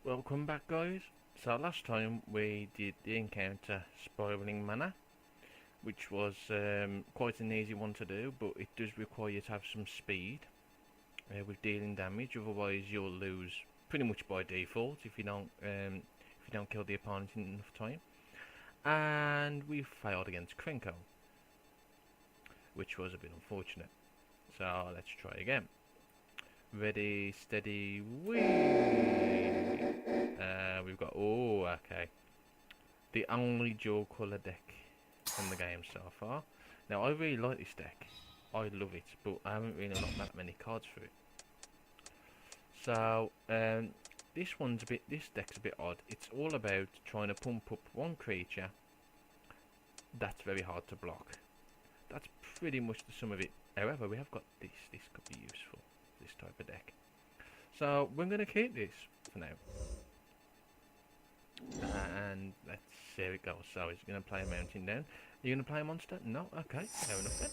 Welcome back, guys. So last time we did the encounter Spiraling Mana, which was quite an easy one to do, but it does require you to have some speed with dealing damage. Otherwise, you'll lose pretty much by default if you don't kill the opponent in enough time. And we failed against Krenko, which was a bit unfortunate. So let's try again. Ready, steady, whee! We've got, okay. The only dual colour deck in the game so far. Now, I really like this deck. I love it, but I haven't really got that many cards for it. So, this deck's a bit odd. It's all about trying to pump up one creature that's very hard to block. That's pretty much the sum of it. However, we have got this. This could be useful, this type of deck. So, we're going to keep this for now. And let's see how it goes. So, he's going to play a mountain down. Are you going to play a monster? No? Okay, fair enough then.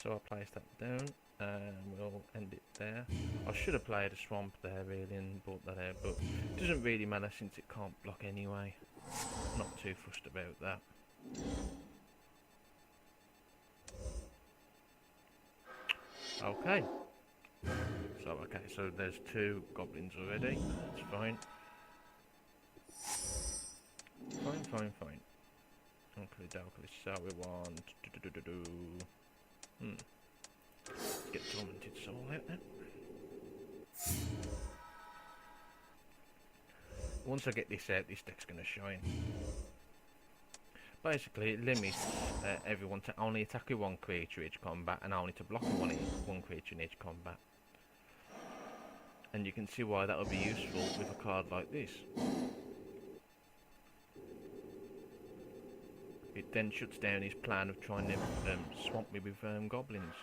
So, I'll place that down. And we'll end it there. I should have played a swamp there really and brought that out, but it doesn't really matter since it can't block anyway. Not too fussed about that. Okay. So there's two goblins already. That's fine. Fine. Okay, doubtless. So we want Let's get Tormented Soul out then. Once I get this out, this deck's going to shine. Basically, it limits everyone to only attack with one creature each combat and only to block one creature in each combat. And you can see why that would be useful with a card like this. It then shuts down his plan of trying to swamp me with goblins.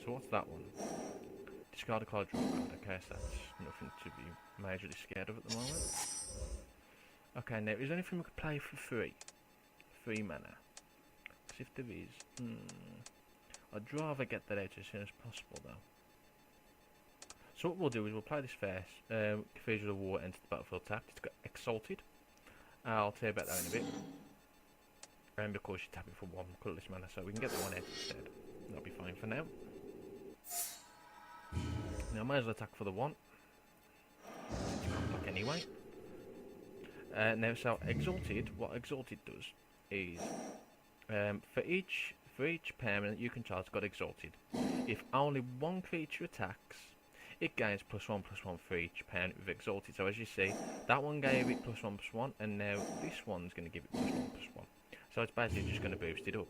So what's that one? Discard a card, draw a card. Okay, so that's nothing to be majorly scared of at the moment. Okay, now is there anything we could play for free? 3 mana. See if there is. I'd rather get that out as soon as possible though. So what we'll do is we'll play this first. Cathedral of War enters the battlefield tapped. It's got Exalted. I'll tell you about that in a bit. And of course you tap it for 1 colourless mana, so we can get the one out instead. That'll be fine for now. Now I might as well attack for the 1. Since you can't block anyway. Now so Exalted, what Exalted does is for each permanent you control it's got Exalted. If only one creature attacks, it gains +1/+1 for each permanent with Exalted. So as you see, that one gave it +1/+1, and now this one's going to give it +1/+1. So it's basically just going to boost it up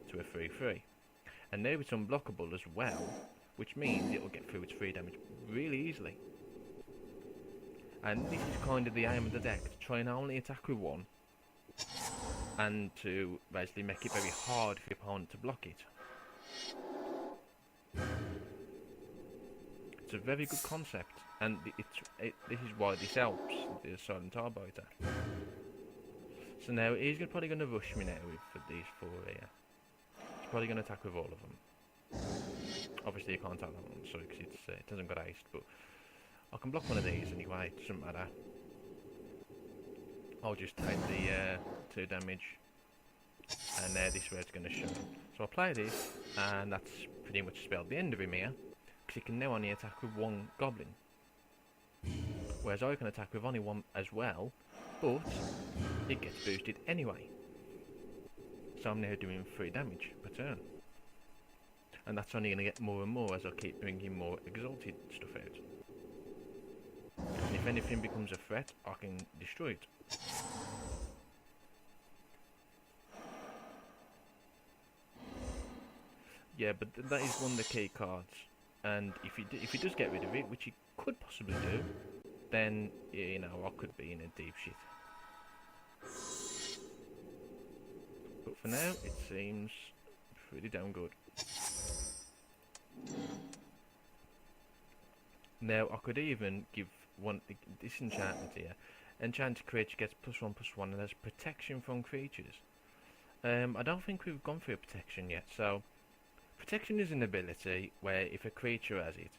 to a 3/3. And now it's unblockable as well, which means it'll get through its 3 damage really easily. And this is kind of the aim of the deck, to try and only attack with 1, and to basically make it very hard for your opponent to block it. It's a very good concept, and this is why this helps the Silent Arbiter. So now he's probably going to rush me now for these 4 here. He's probably going to attack with all of them. Obviously you can't attack that one, sorry, because it doesn't got aced, but I can block one of these anyway, it doesn't matter. I'll just take the 2 damage, and now this red's going to show. So I'll play this, and that's pretty much spelled the end of him here, because he can now only attack with 1 goblin. Whereas I can attack with only 1 as well, but it gets boosted anyway. So I'm now doing 3 damage per turn. And that's only going to get more and more as I keep bringing more Exalted stuff out. And if anything becomes a threat, I can destroy it. Yeah, but that is one of the key cards. And if he does get rid of it, which he could possibly do, then, you know, I could be in a deep shit. But for now, it seems pretty damn good. Now, I could even give this enchantment here. Enchanted creature gets +1/+1 and has protection from creatures. I don't think we've gone through protection yet, so protection is an ability where if a creature has it,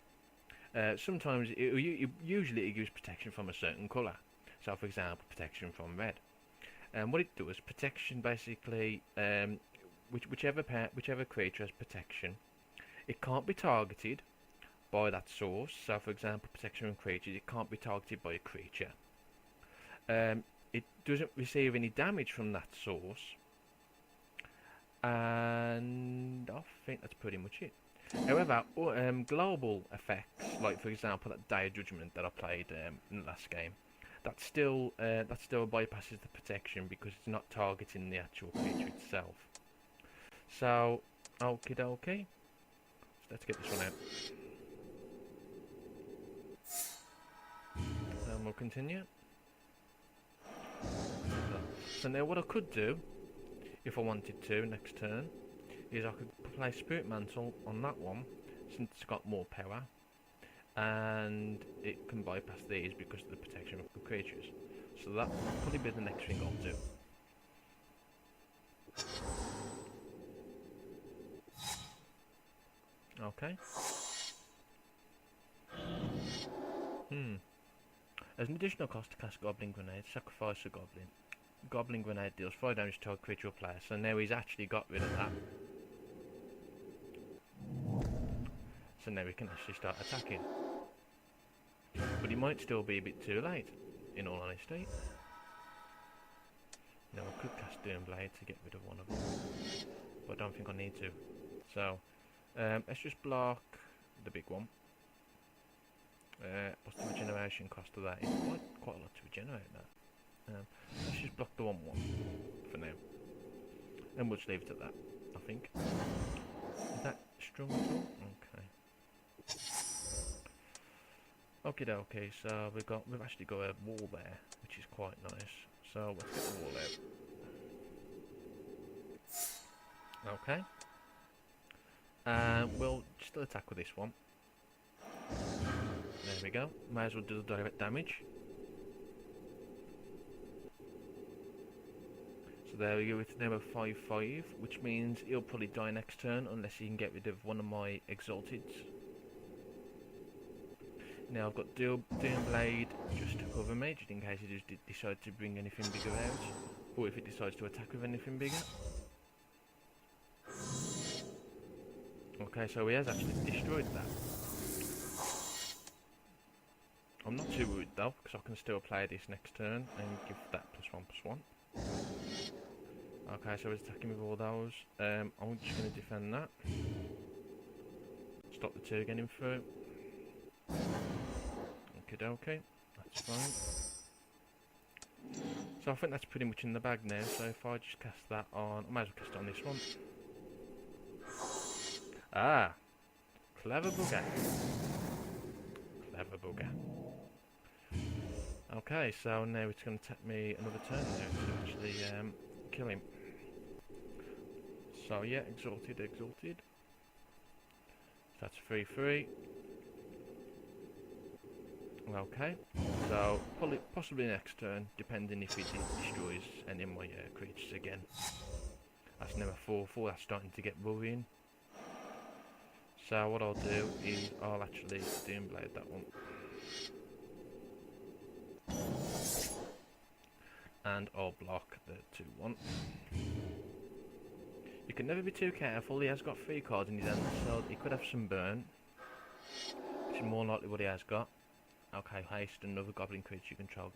Sometimes, usually it gives protection from a certain colour. So, for example, protection from red. And what it does, protection basically, whichever creature has protection, it can't be targeted by that source. So, for example, protection from creatures, it can't be targeted by a creature. It doesn't receive any damage from that source, and I think that's pretty much it. However, global effects, like for example that Day of Judgment that I played in the last game, that still bypasses the protection because it's not targeting the actual creature itself. So, okie dokie, so let's get this one out. And we'll continue. So now what I could do, if I wanted to, next turn, is I could play Spirit Mantle on that one, since it's got more power, and it can bypass these because of the protection of the creatures. So that will probably be the next thing I'll do. Okay. As an additional cost to cast Goblin Grenade, sacrifice a Goblin. Goblin Grenade deals 5 damage to a creature or player, so now he's actually got rid of that. So now we can actually start attacking. But it might still be a bit too late, in all honesty. Now I could cast Doomblade to get rid of one of them, but I don't think I need to. So, let's just block the big one. What's the regeneration cost of that? It's quite a lot to regenerate that. Let's just block the 1/1 for now. And we'll just leave it at that, I think. Is that strong at all? Okay. Okie dokie, so we've actually got a wall there, which is quite nice. So let's get the wall out. Okay. We'll still attack with this one. There we go. Might as well do the direct damage. So there we go, it's now a 5/5, which means he'll probably die next turn unless he can get rid of one of my Exalteds. Now I've got Doomblade just to cover me, just in case he just decides to bring anything bigger out, or if it decides to attack with anything bigger. Okay, so he has actually destroyed that. I'm not too worried though, because I can still play this next turn and give that +1/+1. Okay, so he's attacking with all those. I'm just going to defend that. Stop the 2 getting through. Okie dokie, that's fine. So I think that's pretty much in the bag now, so if I just cast that on, I might as well cast it on this one. Ah! Clever bugger. Clever bugger. Okay, so now it's going to take me another turn now to actually kill him. So yeah, Exalted. That's 3/3. Okay, so possibly next turn, depending if it destroys any of my creatures again. That's now a 4/4, that's starting to get worrying. So what I'll do is I'll actually Doomblade that one. And I'll block the 2/1. You can never be too careful, he has got 3 cards in his hand, so he could have some burn. Which is more likely what he has got. Okay, haste, another goblin creature you control.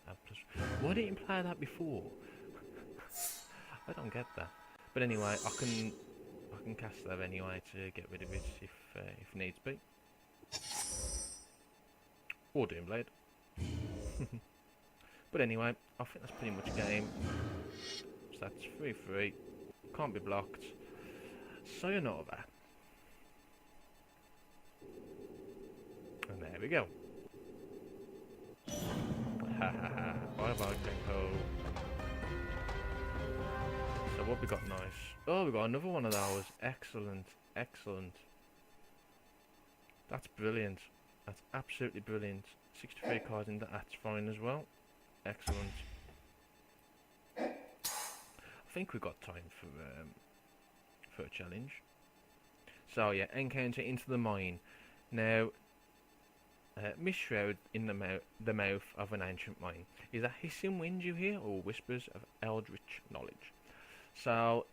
Why didn't you play that before? I don't get that. But anyway, I can cast that anyway to get rid of it if needs be. Or Doomblade. But anyway, I think that's pretty much game. So that's 3/3. Can't be blocked. Sayonara. And there we go. Ha ha ha. Bye bye, Krenko. So what we got nice? Oh, we got another one of those. Excellent. Excellent. That's brilliant. That's absolutely brilliant. 63 cards in that. That's fine as well. Excellent. I think we've got time for a challenge. So yeah, encounter into the mine. Now, Mist-shroud in the mouth of an ancient mine. Is that hissing wind you hear, or whispers of eldritch knowledge? So,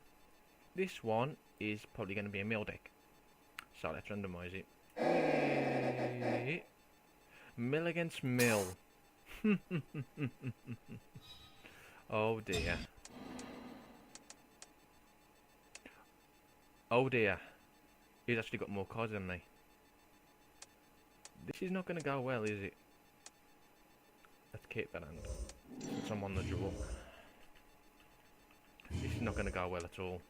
this one is probably going to be a mill deck. So let's randomise it. Mill against mill. Oh dear. Oh dear. He's actually got more cards than me. This is not going to go well, is it? Let's keep that hand. Since I'm on the draw. This is not going to go well at all.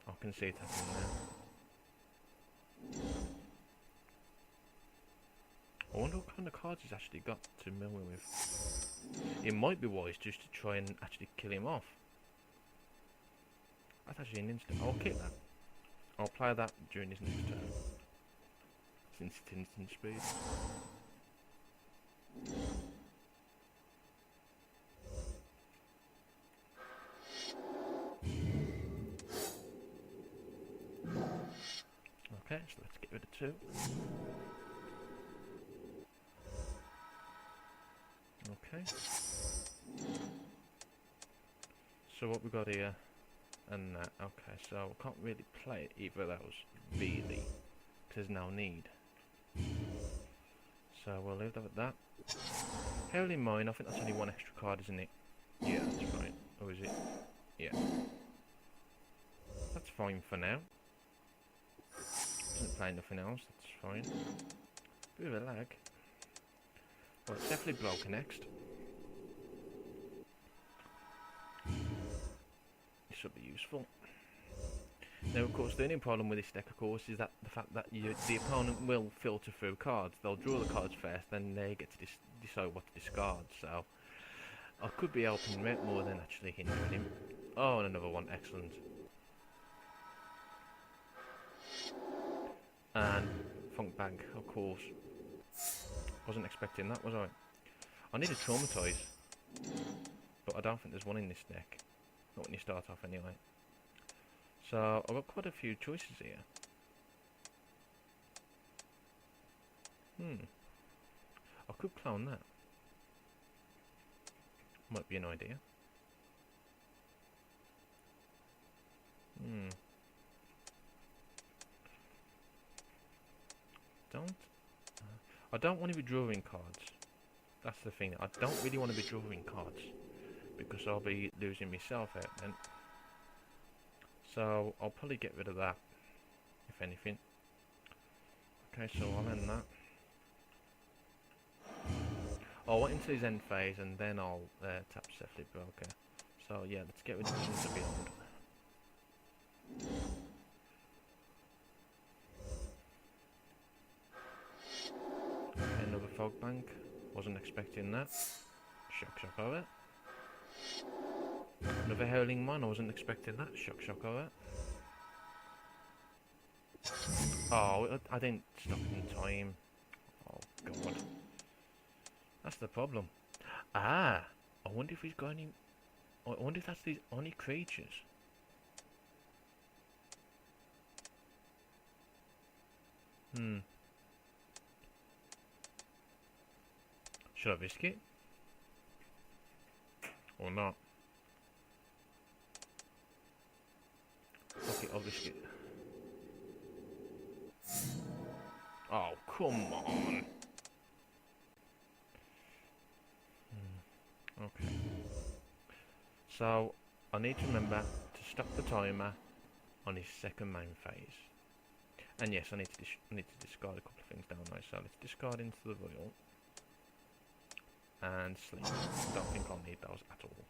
I can see it happening now. I wonder what kind of cards he's actually got to mill me with. It might be wise just to try and actually kill him off. That's actually an instant. I'll keep that. I'll play that during his next turn. Since it's instant speed. Okay, so let's get rid of 2. Okay. So what we got here and that. Okay, so I can't really play either of those, really. There's no need. So we'll leave that at that. Howling Mine, I think that's only 1 extra card, isn't it? Yeah, that's right. Or is it? Yeah. That's fine for now. Doesn't play nothing else, that's fine. Bit of a lag. Well, it's definitely broken next. This will be useful. Now, of course, the only problem with this deck, of course, is that the fact that the opponent will filter through cards. They'll draw the cards first, then they get to decide what to discard. So, I could be helping him out more than actually hindering him. Oh, and another one, excellent. And Funk Bag, of course. Wasn't expecting that, was I? I need a Traumatize, but I don't think there's one in this deck. Not when you start off, anyway. So I've got quite a few choices here. I could clone that. Might be an idea. I don't want to be drawing cards. That's the thing. I don't really want to be drawing cards because I'll be losing myself out then. So I'll probably get rid of that, if anything. Okay, so I'll end that. I'll wait until his end phase and then I'll tap Cephalid Broker. So yeah, let's get rid of Into Beyond. Okay, another Fog Bank. Wasn't expecting that. Shock over. Another Howling Mine, I wasn't expecting that. Shock over. Oh, I didn't stop in time. Oh god. That's the problem. Ah! I wonder if he's got any... I wonder if that's these only creatures. Should I risk it? Or not? Okay, I'll risk it. Oh, come on. Okay. So, I need to remember to stop the timer on his second main phase. And yes, I need to discard a couple of things, don't I? So let's discard Into the Void. And Sleep. I don't think I'll need those at all.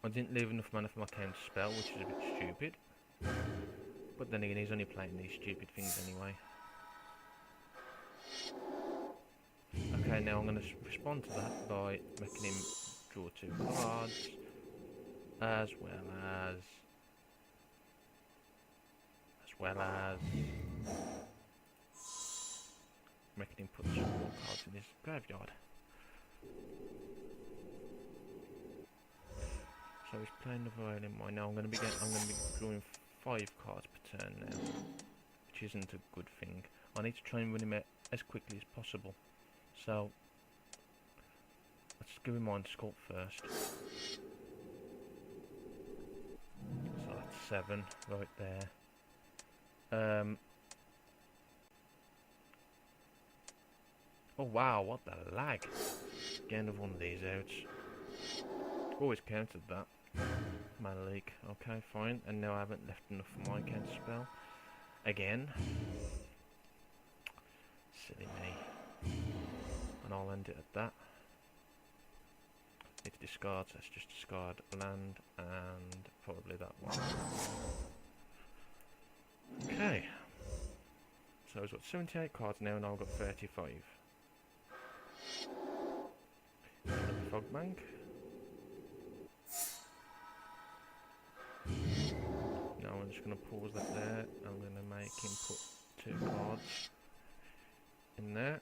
I didn't leave enough mana for my counter spell, which is a bit stupid. But then again, he's only playing these stupid things anyway. Okay, now I'm going to respond to that by making him draw 2 cards, as well as making him put some more cards in his graveyard. So he's playing the Violin Mine. Now I'm going to be drawing 5 cards per turn now, which isn't a good thing. I need to try and win him out as quickly as possible. So let's give him Mind Sculpt first. So that's 7 right there. Oh wow, what the lag! Get another one of these out. Always counted that. Mana leak. Okay, fine. And now I haven't left enough for my counter spell. Again. Silly me. And I'll end it at that. Need to discard, so let's just discard land and probably that one. Okay. So I've got 78 cards now and I've got 35. Another Fog Bank. Now I'm just going to pause that there. I'm going to make him put 2 cards in there.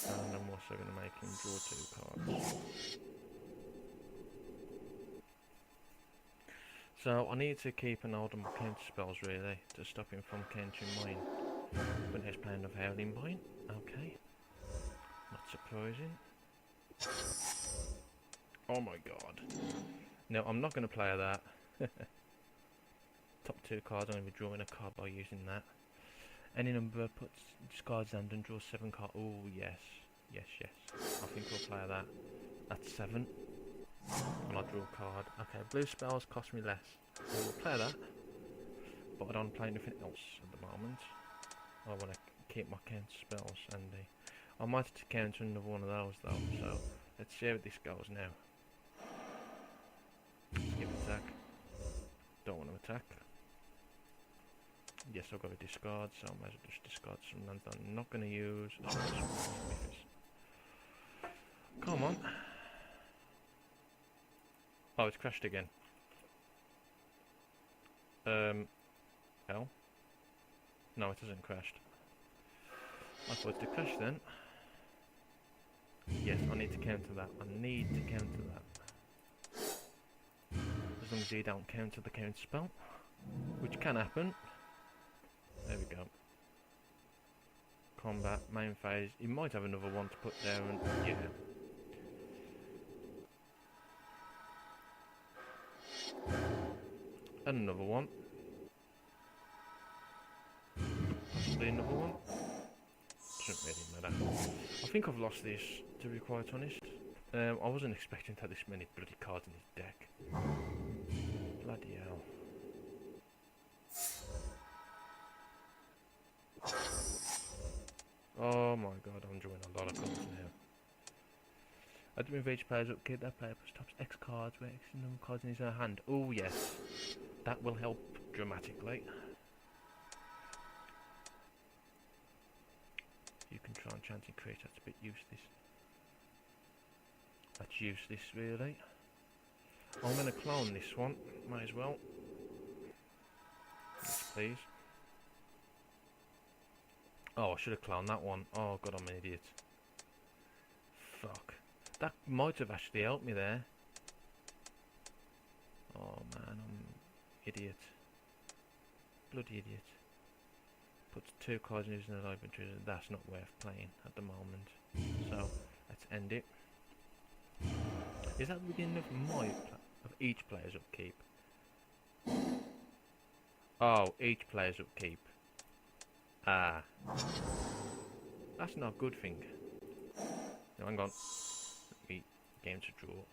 And I'm also going to make him draw 2 cards. So I need to keep an eye on my counter spells really, to stop him from countering mine. But he's playing of Howling Point. Okay. Not surprising. Oh my god. No, I'm not going to play that. Top 2 cards, I'm going to be drawing a card by using that. Any number puts discards land and draws 7 cards. Oh yes, yes, yes. I think we'll play that. That's 7. And I'll draw a card. Okay, blue spells cost me less. I will play that. But I don't play anything else at the moment. I want to keep my counter spells handy. I might have to counter another one of those though, so let's see how this goes now. Skip attack. Don't want to attack. Yes, I've got to discard, so I might as well just discard some lands that I'm not going to use. Come on. Oh, it's crashed again. Hell? No, it hasn't crashed. I thought it crashed then. Yes, I need to counter that. I need to counter that. As long as you don't counter the counter spell, which can happen. There we go. Combat, main phase. You might have another one to put down. Yeah. And another one. Possibly another one. Doesn't really matter. I think I've lost this, to be quite honest. I wasn't expecting to have this many bloody cards in this deck. Bloody hell. Oh my god, I'm drawing a lot of cards now. At the move each player's upkeep, that player puts top X cards where X number of cards in his own hand. Oh yes, that will help dramatically. You can try and chance and create, that's a bit useless. That's useless really. I'm going to clone this one, might as well. Yes please. Oh, I should have cloned that one. Oh god, I'm an idiot. Fuck. That might have actually helped me there. Oh man, I'm idiot. Bloody idiot. Puts 2 cards in his inventory. That's not worth playing at the moment. So let's end it. Is that the beginning of each player's upkeep? Oh, each player's upkeep. Ah, that's not a good thing. No, hang on. Game to draw.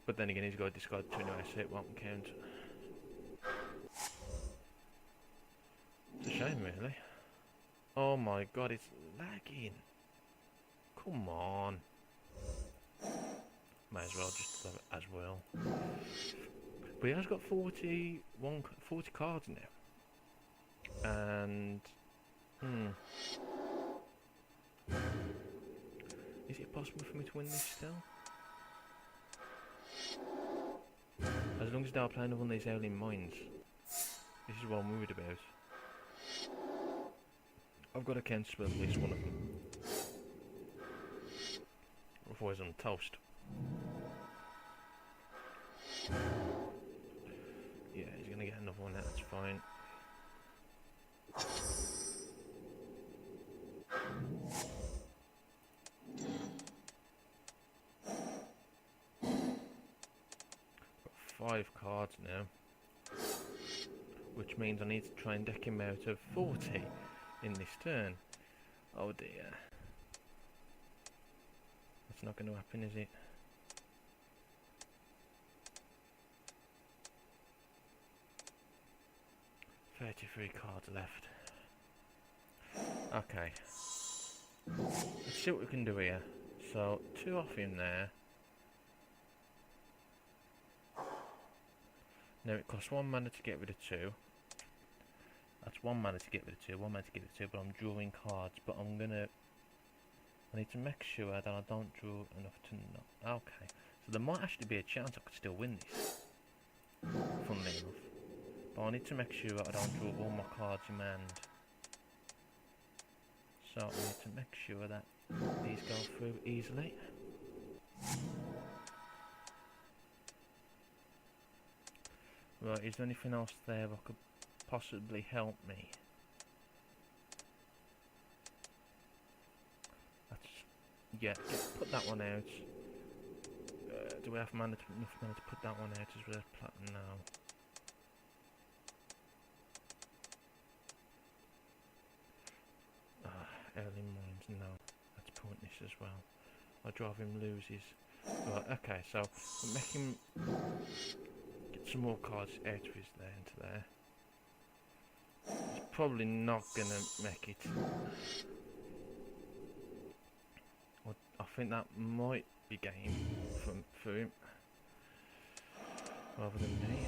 But then again, he's got to discard 2 anyway, so it won't count. It's a shame, really. Oh my god, it's lagging. Come on. Might as well just have it as well. But he has got 40 cards now. And is it possible for me to win this still? As long as they're playing one of these Howling Mines. This is what I'm worried about. I've got to cancel at least one of them. Otherwise I'm toast. another one out, that's fine. Got 5 cards now, which means I need to try and deck him out of 40 in this turn. Oh dear. That's not going to happen, is it? $33 cards left. Okay. Let's see what we can do here. So, 2 off him there. Now it costs 1 mana to get rid of 2. That's 1 mana to get rid of 2, 1 mana to get rid of 2, but I'm drawing cards, but I need to make sure that I don't draw enough to not. Okay. So there might actually be a chance I could still win this. Funnily enough. But I need to make sure that I don't draw all my cards in my hand. So I need to make sure that these go through easily. Right, is there anything else there that could possibly help me? Yeah, put that one out. Do we have enough mana to put that one out as red platinum now? Early mines, no. That's pointless as well. I'd rather him lose his... Right, okay, so we'll make him get some more cards out of his there into there. He's probably not gonna make it. I think that might be game for him rather than me.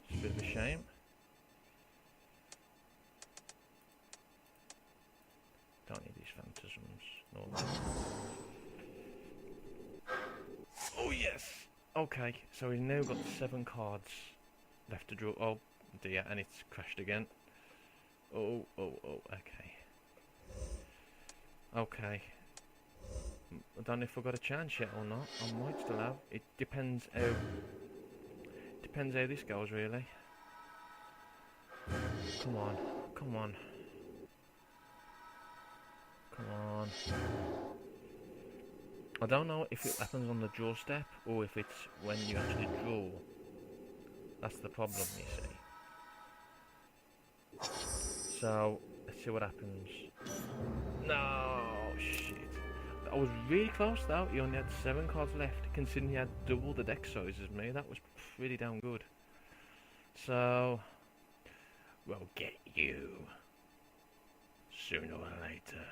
It's a bit of a shame. Don't need these phantasms. No. Oh yes! Okay, so we've now got 7 cards left to draw. Oh dear, and it's crashed again. Oh, okay. Okay. I don't know if I've got a chance yet or not. I might still have. It depends how this goes, really. Come on, come on. Come on. I don't know if it happens on the draw step or if it's when you actually draw. That's the problem, you see. So, let's see what happens. No, shit. I was really close though. He only had 7 cards left, considering he had double the deck size as me. That was pretty damn good. So, we'll get you sooner or later.